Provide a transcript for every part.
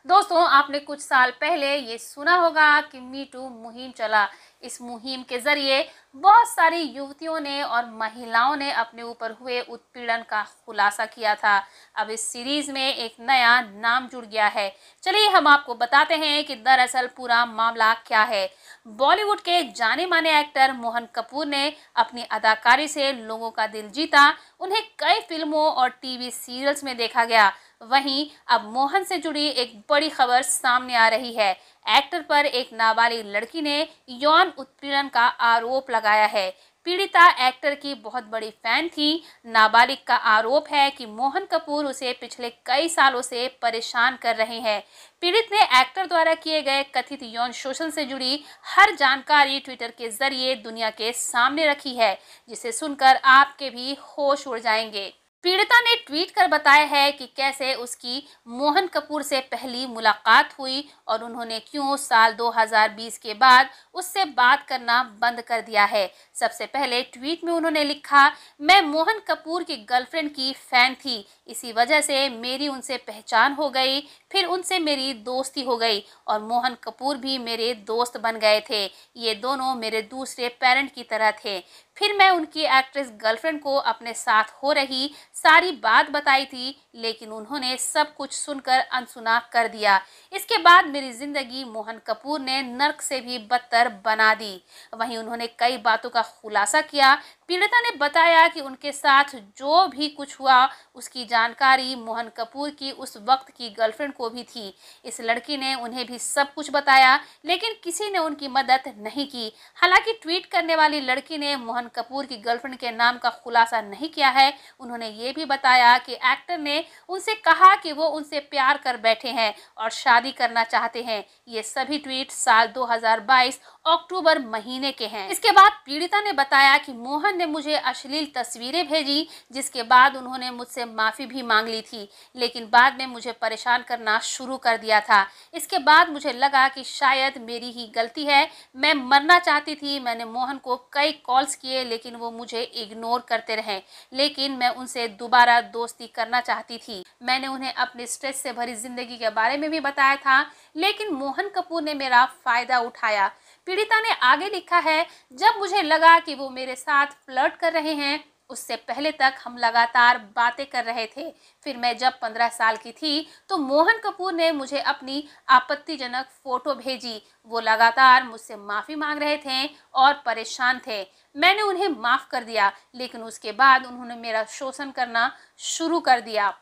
दोस्तों, आपने कुछ साल पहले ये सुना होगा कि मी टू मुहिम चला। इस मुहिम के जरिए बहुत सारी युवतियों ने और महिलाओं ने अपने ऊपर हुए उत्पीड़न का खुलासा किया था। अब इस सीरीज में एक नया नाम जुड़ गया है। चलिए हम आपको बताते हैं कि दरअसल पूरा मामला क्या है। बॉलीवुड के जाने माने एक्टर मोहन कपूर ने अपनी अदाकारी से लोगों का दिल जीता। उन्हें कई फिल्मों और टीवी सीरियल्स में देखा गया। वहीं अब मोहन से जुड़ी एक बड़ी खबर सामने आ रही है। एक्टर पर एक नाबालिग लड़की ने यौन उत्पीड़न का आरोप लगाया है। पीड़िता एक्टर की बहुत बड़ी फैन थी। नाबालिग का आरोप है कि मोहन कपूर उसे पिछले कई सालों से परेशान कर रहे हैं। पीड़ित ने एक्टर द्वारा किए गए कथित यौन शोषण से जुड़ी हर जानकारी ट्विटर के जरिए दुनिया के सामने रखी है, जिसे सुनकर आपके भी होश उड़ जाएंगे। पीड़िता ने ट्वीट कर बताया है कि कैसे उसकी मोहन कपूर से पहली मुलाकात हुई और उन्होंने क्यों साल 2020 के बाद उससे बात करना बंद कर दिया है। सबसे पहले ट्वीट में उन्होंने लिखा, मैं मोहन कपूर की गर्लफ्रेंड की फैन थी, इसी वजह से मेरी उनसे पहचान हो गई, फिर उनसे मेरी दोस्ती हो गई और मोहन कपूर भी मेरे दोस्त बन गए थे। ये दोनों मेरे दूसरे पेरेंट की तरह थे। फिर मैं उनकी एक्ट्रेस गर्लफ्रेंड को अपने साथ हो रही सारी बात बताई थी, लेकिन उन्होंने सब कुछ सुनकर अनसुना कर दिया। इसके बाद मेरी जिंदगी मोहन कपूर ने नर्क से भी बदतर बना दी। वहीं उन्होंने कई बातों का खुलासा किया। पीड़िता ने बताया कि उनके साथ जो भी कुछ हुआ उसकी जानकारी मोहन कपूर की उस वक्त की गर्लफ्रेंड को भी थी। इस लड़की ने उन्हें भी सब कुछ बताया, लेकिन किसी ने उनकी मदद नहीं की। हालांकि ट्वीट करने वाली लड़की ने मोहन कपूर की गर्लफ्रेंड के नाम का खुलासा नहीं किया है। उन्होंने ये भी बताया कि एक्टर ने उनसे कहा कि वो उनसे प्यार कर बैठे हैं और शादी करना चाहते हैं। ये सभी ट्वीट साल 2022 अक्टूबर महीने के हैं। इसके बाद पीड़िता ने बताया कि मोहन ने मुझे अश्लील तस्वीरें भेजी, जिसके बाद उन्होंने मुझसे माफी भी मांग ली थी, लेकिन बाद में मुझे परेशान करना शुरू कर दिया था। इसके बाद मुझे लगा कि शायद मेरी ही गलती है। मैं मरना चाहती थी। मैंने मोहन को कई कॉल्स किए, लेकिन वो मुझे इग्नोर करते रहे, लेकिन मैं उनसे दोबारा दोस्ती करना चाहती थी। मैंने उन्हें अपनी स्ट्रेस से भरी जिंदगी के बारे में भी बताया था, लेकिन मोहन कपूर ने मेरा फायदा उठाया। पीड़िता ने आगे लिखा है, जब मुझे लगा कि वो मेरे साथ फ्लर्ट कर रहे हैं, उससे पहले तक हम लगातार बातें कर रहे थे। फिर मैं जब 15 साल की थी तो मोहन कपूर ने मुझे अपनी आपत्तिजनक फोटो भेजी। वो लगातार मुझसे माफ़ी मांग रहे थे और परेशान थे। मैंने उन्हें माफ़ कर दिया, लेकिन उसके बाद उन्होंने मेरा शोषण करना शुरू कर दिया।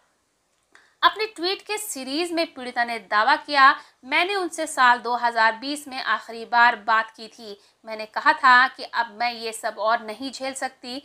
अपने ट्वीट के सीरीज में पीड़िता ने दावा किया, मैंने उनसे साल 2020 में आखिरी बार बात की थी। मैंने कहा था कि अब मैं ये सब और नहीं झेल सकती।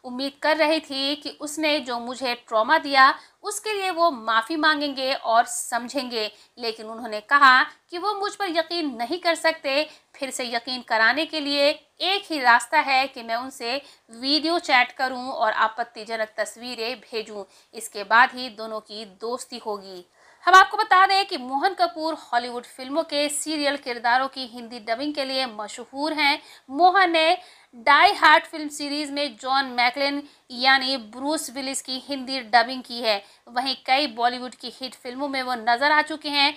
उम्मीद कर रही थी कि उसने जो मुझे ट्रॉमा दिया उसके लिए वो माफ़ी मांगेंगे और समझेंगे, लेकिन उन्होंने कहा कि वो मुझ पर यकीन नहीं कर सकते। फिर से यकीन कराने के लिए एक ही रास्ता है कि मैं उनसे वीडियो चैट करूं और आपत्तिजनक तस्वीरें भेजूं। इसके बाद ही दोनों की दोस्ती होगी। हम आपको बता दें कि मोहन कपूर हॉलीवुड फिल्मों के सीरियल किरदारों की हिंदी डबिंग के लिए मशहूर हैं। मोहन ने डाई हार्ड फिल्म सीरीज में जॉन मैकलेन यानी ब्रूस विलिस की हिंदी डबिंग की है। वहीं कई बॉलीवुड की हिट फिल्मों में वो नजर आ चुके हैं।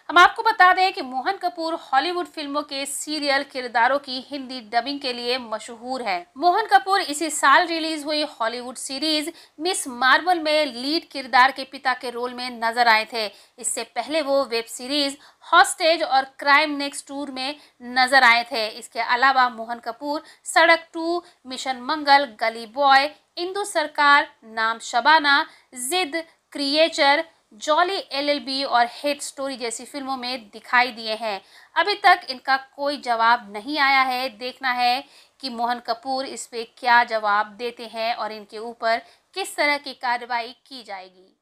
हम आपको बता दें कि मोहन कपूर हॉलीवुड फिल्मों के सीरियल किरदारों की हिंदी डबिंग के लिए मशहूर है। मोहन कपूर इसी साल रिलीज हुई हॉलीवुड सीरीज मिस मार्वल में लीड किरदार के पिता के रोल में नजर आए थे। इससे पहले वो वेब सीरीज हॉस्टेज और क्राइम नेक्स्ट टूर में नजर आए थे। इसके अलावा मोहन कपूर सड़क 2, मिशन मंगल, गली बॉय, इंदु सरकार, नाम शबाना, जिद, क्रिएचर, जॉली एलएलबी और हेट स्टोरी जैसी फिल्मों में दिखाई दिए हैं। अभी तक इनका कोई जवाब नहीं आया है। देखना है कि मोहन कपूर इस पे क्या जवाब देते हैं और इनके ऊपर किस तरह की कार्रवाई की जाएगी।